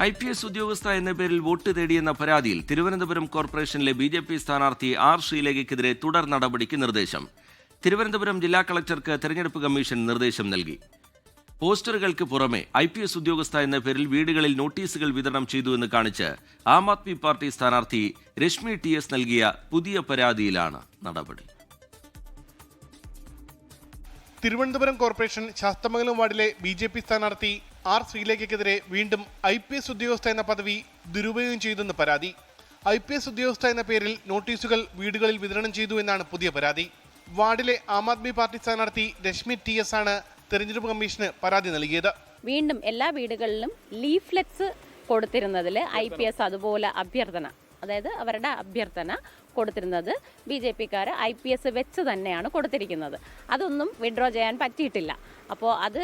IPS ഉദ്യോഗസ്ഥ എന്ന പേരിൽ വോട്ട് തേടിയെന്ന പരാതിയിൽ തിരുവനന്തപുരം കോർപ്പറേഷനിലെ BJP സ്ഥാനാർത്ഥി R. ശ്രീലേഖയ്ക്കെതിരെ തുടർ നടപടിക്ക് നിർദ്ദേശം. തിരുവനന്തപുരം ജില്ലാ കളക്ടർക്ക് തെരഞ്ഞെടുപ്പ് കമ്മീഷൻ നിർദ്ദേശം നൽകി. പോസ്റ്ററുകൾക്ക് പുറമെ IPS ഉദ്യോഗസ്ഥ എന്ന പേരിൽ വീടുകളിൽ നോട്ടീസുകൾ വിതരണം ചെയ്തുവെന്ന് കാണിച്ച് ആം ആദ്മി പാർട്ടി സ്ഥാനാർത്ഥി രശ്മി TS നൽകിയ പുതിയ പരാതിയിലാണ് നടപടി. തിരുവനന്തപുരം കോർപ്പറേഷൻ ശാസ്തമംഗലം വാർഡിലെ BJP സ്ഥാനാർത്ഥി R. ശ്രീലേഖയ്ക്കെതിരെ വീണ്ടും IPS ഉദ്യോഗസ്ഥ എന്ന പദവി ദുരുപയോഗം ചെയ്തെന്ന് പരാതി. IPS ഉദ്യോഗസ്ഥ എന്ന പേരിൽ നോട്ടീസുകൾ വീടുകളിൽ വിതരണം ചെയ്തു എന്നാണ് പുതിയ പരാതി. വാർഡിലെ ആം ആദ്മി പാർട്ടി സ്ഥാനാർത്ഥി രശ്മി TS ആണ് തെരഞ്ഞെടുപ്പ് കമ്മീഷന് പരാതി നൽകിയത്. വീണ്ടും എല്ലാ വീടുകളിലും ലീഫ്ലെറ്റ്സ് കൊടുത്തിരുന്നതിൽ IPS അതുപോലെ അതായത് അവരുടെ അഭ്യർത്ഥന കൊടുത്തിരുന്നത് BJPക്കാർ IPS വെച്ച് തന്നെയാണ് കൊടുത്തിരിക്കുന്നത്. അതൊന്നും വിഡ്രോ ചെയ്യാൻ പറ്റിയിട്ടില്ല. അപ്പോൾ അത്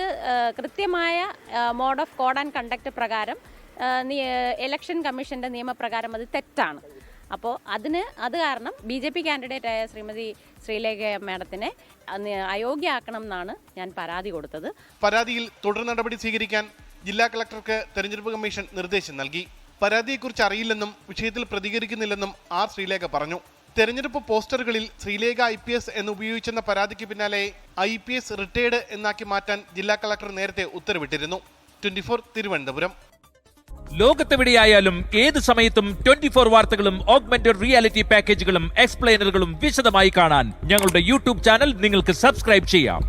കൃത്യമായ mode of code and conduct പ്രകാരം ഇലക്ഷൻ കമ്മീഷൻ്റെ നിയമപ്രകാരം അത് തെറ്റാണ്. അപ്പോൾ അത് കാരണം BJP കാൻഡിഡേറ്റായ ശ്രീമതി ശ്രീലേഖ മാഡത്തിനെ അയോഗ്യയാക്കണം എന്നാണ് ഞാൻ പരാതി കൊടുത്തത്. പരാതിയിൽ തുടർ നടപടി സ്വീകരിക്കാൻ ജില്ലാ കളക്ടർക്ക് തെരഞ്ഞെടുപ്പ് കമ്മീഷൻ നിർദ്ദേശം നൽകി. പരാതിയെക്കുറിച്ച് അറിയില്ലെന്നും വിഷയത്തിൽ പ്രതികരിക്കുന്നില്ലെന്നും R. ശ്രീലേഖ പറഞ്ഞു. തെരഞ്ഞെടുപ്പ് പോസ്റ്ററുകളിൽ ശ്രീലേഖ IPS എന്ന് ഉപയോഗിച്ചെന്ന പരാതിക്ക് പിന്നാലെ IPS റിട്ടയർഡ് എന്നാക്കി മാറ്റാൻ ജില്ലാ കളക്ടർ നേരത്തെ ഉത്തരവിട്ടിരുന്നു. 24 തിരുവനന്തപുരം. ലോകത്തെവിടെയായാലും ഏത് സമയത്തും 24 വാർത്തകളും ഓഗ്മെന്റഡ് റിയാലിറ്റി പാക്കേജുകളും എക്സ്പ്ലെയിനറുകളും വിശദമായി കാണാൻ ഞങ്ങളുടെ YouTube ചാനൽ നിങ്ങൾക്ക് സബ്സ്ക്രൈബ് ചെയ്യാം.